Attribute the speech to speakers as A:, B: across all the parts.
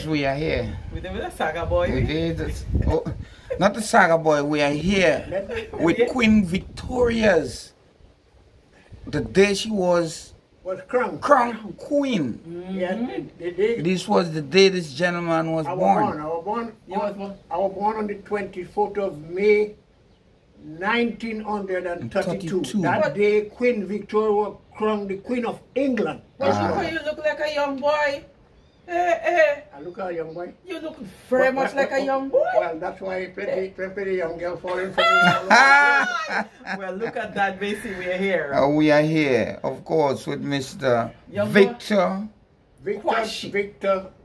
A: We are here.
B: With the Saga boy.
A: We did. Oh, not the Saga boy. We are here with Queen Victoria's. The day she was
C: crowned
A: queen.
C: Yeah,
A: This was the day this gentleman was born.
C: I was born on the 24th of May, 1932. That day, Queen Victoria was crowned the Queen of England.
B: You look like a young boy.
C: I look like a young boy.
B: You look very much like a young boy.
C: Well, that's why plenty young girl falling for me.
B: Well, look at that, basically, we are here.
A: We are here, of course, with Mr. Victor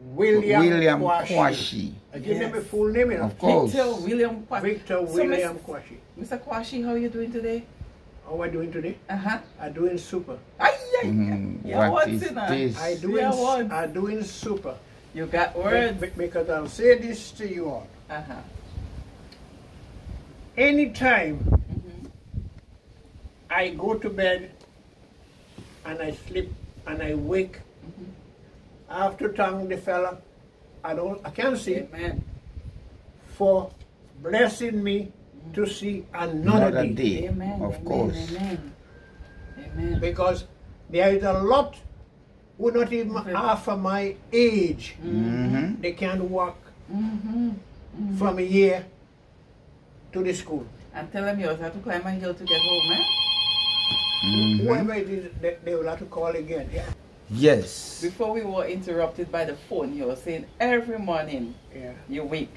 C: William
A: Quashie.
C: I give him a full name, you know.
A: Of course.
B: Victor William Quashie.
C: Victor William Quashie.
B: Mr. Quashie, how are you doing today?
C: How am I doing today?
B: I'm
C: doing super.
A: What is this?
C: I'm doing super.
B: You got words?
C: Because I'll say this to you all. Anytime I go to bed and I sleep and I wake, I have to thank the fella I can't see for blessing me to see another day.
B: Amen.
A: Of course.
B: Amen.
C: Because there is a lot who not even half of my age. They can't walk from here to the school.
B: And tell them you also have to climb a hill to get home,
C: Whoever it is, they will have to call again. Yeah.
A: Yes.
B: Before we were interrupted by the phone, you were saying every morning you wake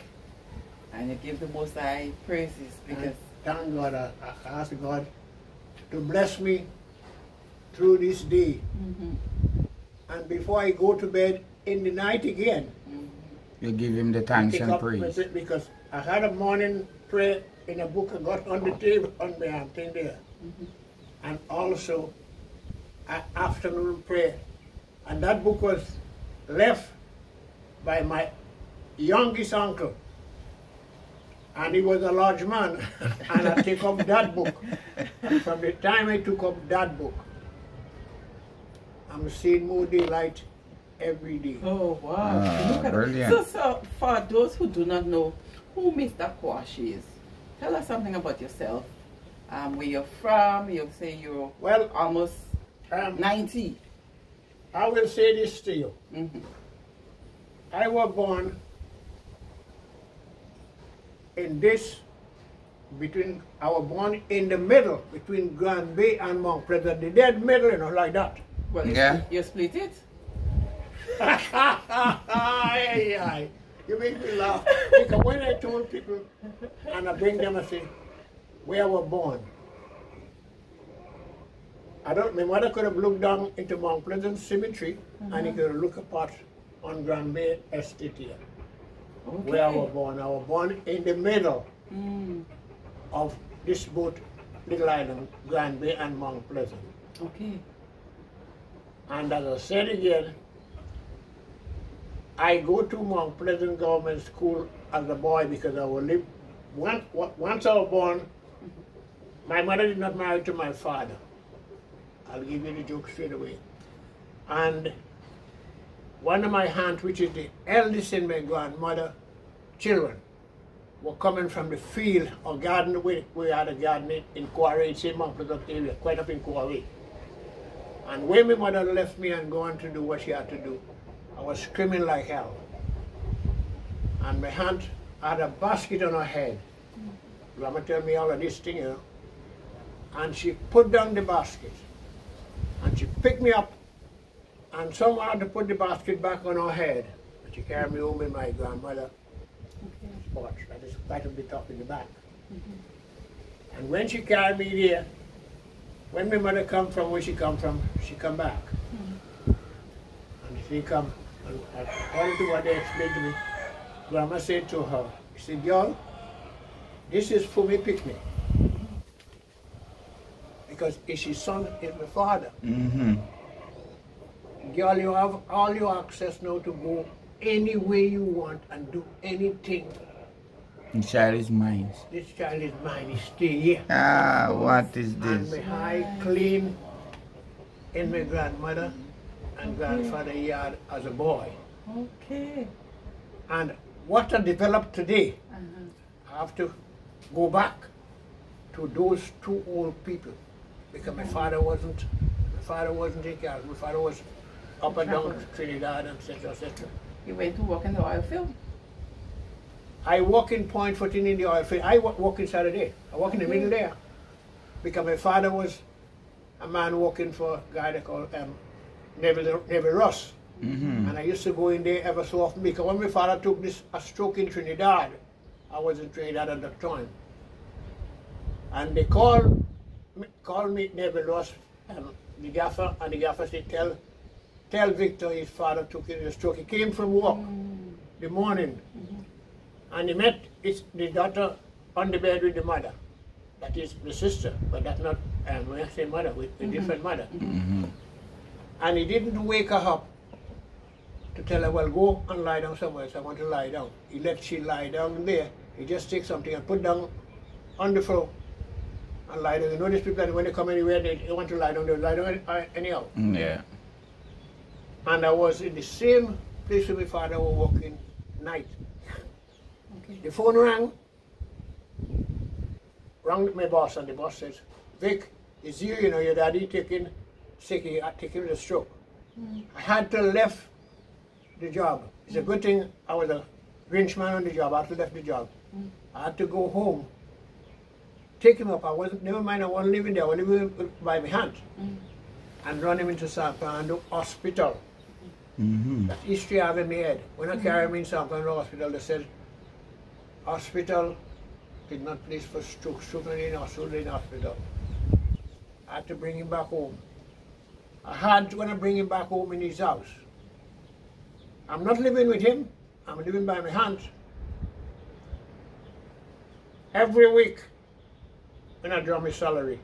B: and you give the Most High praises because...
C: Thank God, I ask God to bless me through this day. And before I go to bed in the night again,
A: you give him the thanks and praise.
C: Because I had a morning prayer in a book I got on the table on my thing there. And also an afternoon prayer. And that book was left by my youngest uncle. And he was a large man. And I took up that book. And from the time I took up that book, I'm seeing more daylight every day.
B: Oh, wow. Look at
A: brilliant.
B: So, for those who do not know who Mr. Quashie is, tell us something about yourself. Where you're from, you say you're almost 90.
C: I will say this to you. I was born in I was born in the middle between Grandbay and Mount Pleasant, the dead middle, you know, like that.
B: Well, you split it?
C: You make me laugh. Because when I told people, and I bring them and say, where I was born, my mother could have looked down into Mount Pleasant Cemetery and he could have looked apart on Grandbay Estate here. Where I was born. I was born in the middle of this both little island, Grandbay and Mount Pleasant.
B: Okay.
C: And as I said again, I go to Mount Pleasant Government School as a boy because I will live. Once I was born, my mother did not marry to my father. I'll give you the joke straight away. And one of my aunts, which is the eldest in my grandmother children, were coming from the field or garden. We had a garden in Quashie, St. Mount Pleasant area, quite up in Quashie. And when my mother left me and going to do what she had to do, I was screaming like hell. And my aunt had a basket on her head. Grandma tell me all of this thing, you know. And she put down the basket. And she picked me up. And someone had to put the basket back on her head. And she carried me home in my grandmother spot. That is quite a bit up in the back. And when she carried me there, when my mother come from where she come from, she come back. And she come, and according to what they explained to me, Grandma said to her, she said, "Girl, this is for me picnic." Because it's his son, is my father. Girl, you have all your access now to go any way you want and do anything.
A: This child is mine.
C: This child is mine, he stay here.
A: What is this?
C: And my high clean in my grandmother and grandfather yard as a boy.
B: Okay.
C: And what I developed today, I have to go back to those two old people, because my father wasn't in Carriacou. My father was up and down Trinidad, and etc. etc.
B: You went to work in the oil field?
C: I work in Point 14 in the oil field. I work in Saturday. I work in the middle there, because my father was a man working for a guy they call Neville Ross. And I used to go in there ever so often, because when my father took a stroke in Trinidad, I was in Trinidad at that time. And they called me Neville Ross, the gaffer, and the gaffer said, tell Victor his father took a stroke. He came from work the morning, and he met the daughter on the bed with the mother. That is the sister, but that's not, when I say mother, with a different mother. And he didn't wake her up to tell her, well, go and lie down somewhere else. I want to lie down. He let she lie down there. He just take something and put down on the floor and lie down. You know these people that when they come anywhere, they want to lie down, they lie down anyhow.
A: Yeah.
C: And I was in the same place where my father was working night. The phone rang with my boss, and the boss says, Vic, it's you, you know, your daddy taking sick, he had taken a stroke. I had to left the job. It's a good thing I was a wrench man on the job. I had to left the job. I had to go home, take him up. Never mind, I wasn't living there. I was living by my hand. And run him into San Fernando Hospital. That's history I have in my head. When I carried him in San Fernando Hospital, they said, hospital is not place for stroke. Stroke in hospital. I had to bring him back home. I had to bring him back home in his house. I'm not living with him. I'm living by my hands. Every week, when I draw my salary,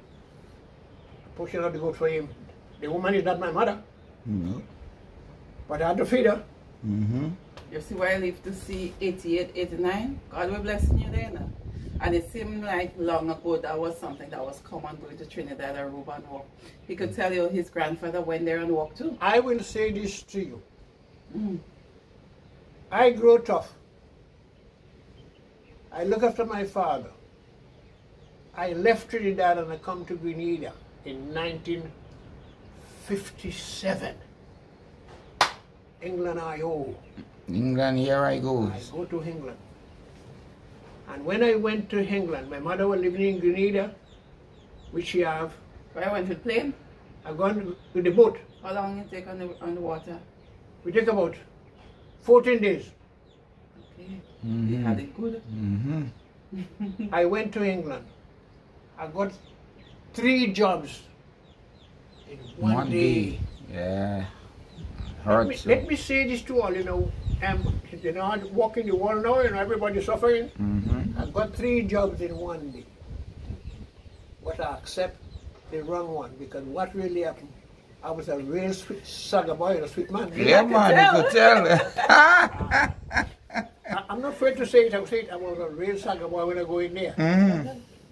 C: I push out to go for him. The woman is not my mother, but I had to feed her.
B: You see why I live to see 88, 89? God will bless you there now. And it seemed like long ago that was something that was common going to Trinidad or Aruba and walk. He could tell you his grandfather went there and walked too.
C: I will say this to you. I grew tough. I look after my father. I left Trinidad and I come to Grenada in 1957. England I owe.
A: England, here I go.
C: I go to England. And when I went to England, my mother was living in Grenada, which she have.
B: Where I went with plane?
C: I gone with the boat.
B: How long you take on the water?
C: We take about 14 days.
B: Okay. You had it good.
C: I went to England. I got 3 jobs in one day.
A: Yeah.
C: Let me say this to all, you know, I walk in the world now, you know, everybody's suffering. I got 3 jobs in one day. But I accept the wrong one, because what really happened, I was a real sweet saga boy, a sweet man.
A: Yeah, man, you could tell.
C: I'm not afraid to say it. I would say it. I was a real saga boy when I go in there.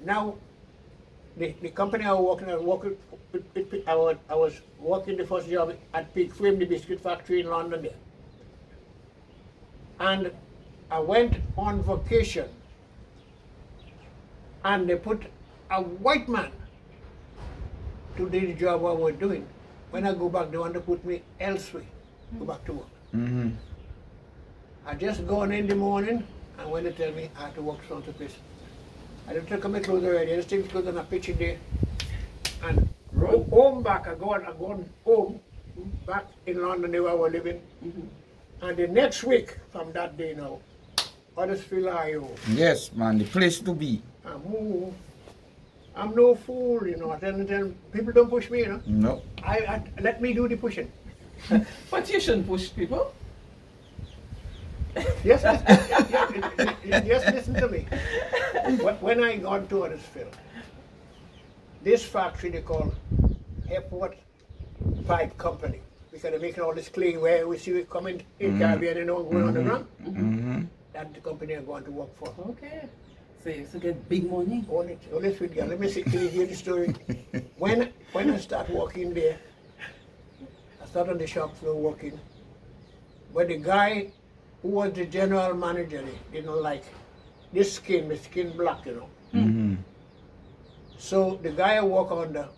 C: Now, the company I was working at, I was working the first job at Peak Frame, the biscuit factory in London there. And I went on vacation, and they put a white man to do the job I was doing. When I go back, they want to put me elsewhere, go back to work. I just gone in the morning, and when they tell me I have to work some place, I don't take my clothes already. I just take clothes and I pitch it there, and home back. I go home back in London where I was living, and the next week from that day now, Huddersfield, Ohio.
A: Yes, man, the place to be.
C: I'm no fool, you know. I tell people don't push me, you know.
A: No.
C: I let me do the pushing.
B: But you shouldn't push people.
C: Yes, listen to me. When I got to Huddersfield, this factory they call Airport Pipe Company, because they're making all this clay where we see it coming in Caribbean and all going on the ground. That's the company I'm going to work for.
B: Okay. So you used to get big money.
C: Only sweet girl. Let me hear the story. When I start working there, I start on the shop floor working. But the guy who was the general manager, they didn't like the skin black, you know.
A: Mm-hmm.
C: So the guy I work under,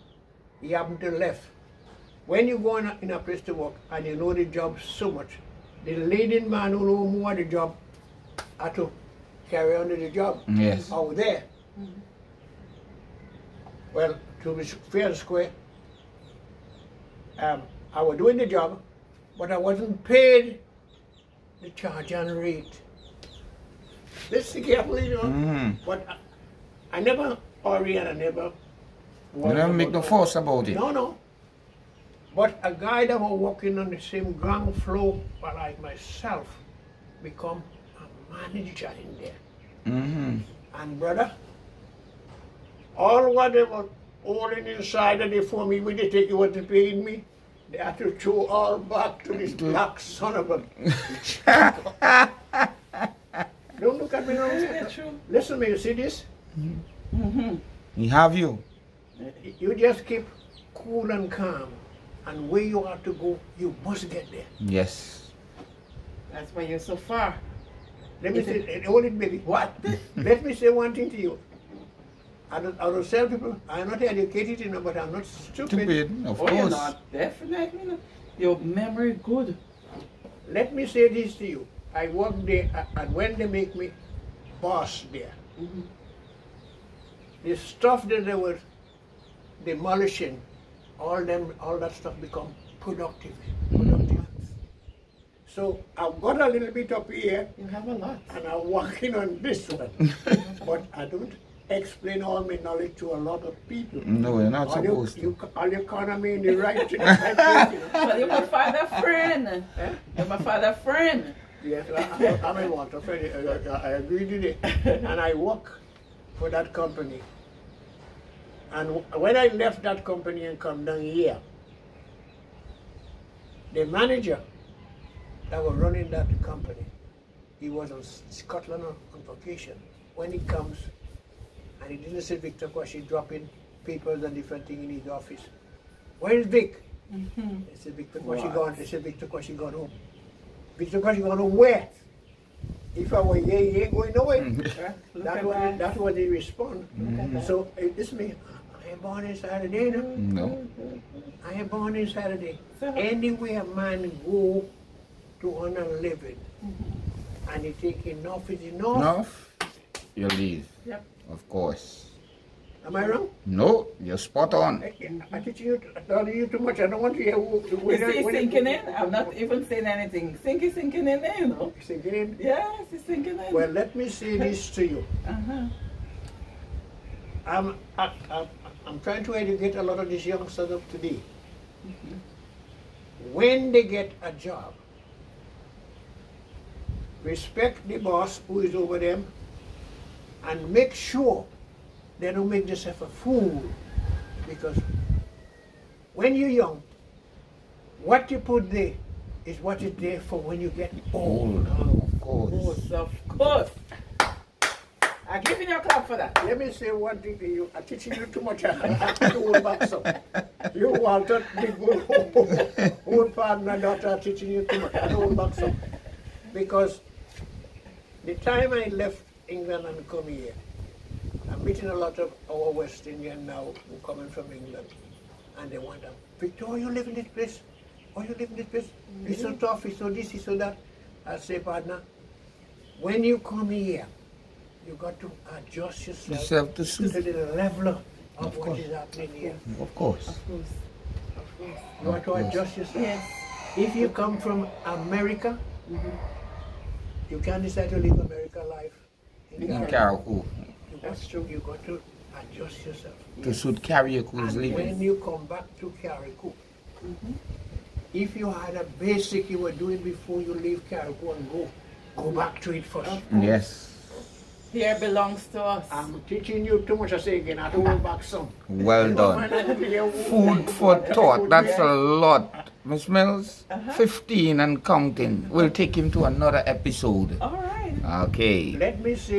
C: he happened to left. When you go in a place to work and you know the job so much, the leading man who know more the job had to carry on the job.
A: Yes.
C: Out there. Well, to be fair and square, I was doing the job, but I wasn't paid the charge and rate. Listen carefully, you know.
A: Mm-hmm.
C: But I never worry and I never...
A: You never make no fuss about it.
C: No, no. But a guy that was working on the same ground floor like myself become a manager in there.
A: Mm-hmm.
C: And brother, all what they were holding inside of the for me when they take what they paid me, they had to throw all back to this black son of a... Don't look at me now. Listen to me, you see this?
B: Mm-hmm.
A: He have you.
C: You just keep cool and calm. And where you have to go, you must get there.
A: Yes.
B: That's why you're so far.
C: Let me say, hold it, baby. What? Let me say one thing to you. I don't tell people, I'm not educated, you know, but I'm not stupid.
A: Stupid, of course.
B: You're not, definitely not. Your memory good.
C: Let me say this to you. I work there, and when they make me boss there, the stuff that they were demolishing, all that stuff become productive. So I've got a little bit up here.
B: You have a lot.
C: And I'm working on this one. But I don't explain all my knowledge to a lot of people.
A: No, you're not supposed to.
C: All you corner me in the right place, you know.
B: But you're my father's friend.
C: Eh?
B: You're my father's friend.
C: Yes, I'm a water friend. I agree with it. And I work for that company. And when I left that company and come down here, the manager that was running that company, he was in Scotland on vacation. When he comes, and he didn't see Victor Quashie dropping papers and different things in his office. Where is Vic? They said, Victor Quashie gone. They said, Victor Quashie gone home. Victor Quashie gone home where? If I were here, he ain't going nowhere. That's what they respond. So, it's me. I ain't born in Saturday, no?
A: No.
C: I ain't born in Saturday. Anywhere a man go to earn a living, and he take enough is enough.
A: Enough, you leave.
B: Yep.
A: Of course.
C: Am I wrong?
A: No, you're spot on.
C: I'm teaching you, telling you too much. I don't want to hear who...
B: It's sinking in. I'm not even saying anything. Sinking in there, you know.
C: Sinking in?
B: Yes, it's sinking in.
C: Well, let me say this to you. I'm trying to educate a lot of these youngsters of today. When they get a job, respect the boss who is over them and make sure they don't make themselves a fool. Because when you're young, what you put there is what is there for when you get old.
A: Of course.
B: Of course. I'm giving you a clap for that.
C: Let me say one thing to you. I'm teaching you too much. I have to hold back some. You, Walter, the old partner, daughter, are teaching you too much. I hold back some. Because the time I left England and come here, I'm meeting a lot of our West Indian now who coming from England. And they wonder, Victor, you live in this place? Oh, you live in this place? It's so tough, it's so this, it's so that. I say, partner, when you come here, you got to adjust yourself
A: to
C: the level of what is happening here.
A: Of course.
B: Of course. Of course.
C: You have to adjust yourself.
B: Yes.
C: If you come from America, you can't decide to live America life
A: In Carriacou.
C: That's true. You got to adjust yourself.
A: To suit Carriacou's
C: And
A: living.
C: when you come back to Carriacou, if you had a basic you were doing before you leave Carriacou and go back to it first.
A: Yes.
B: Here belongs to us.
C: I'm teaching you too much. I say again, I have to hold back some.
A: Well done. Food for thought. That's a lot. Miss Mills, 15 and counting. We'll take him to another episode.
B: All right.
A: Okay.
C: Let me say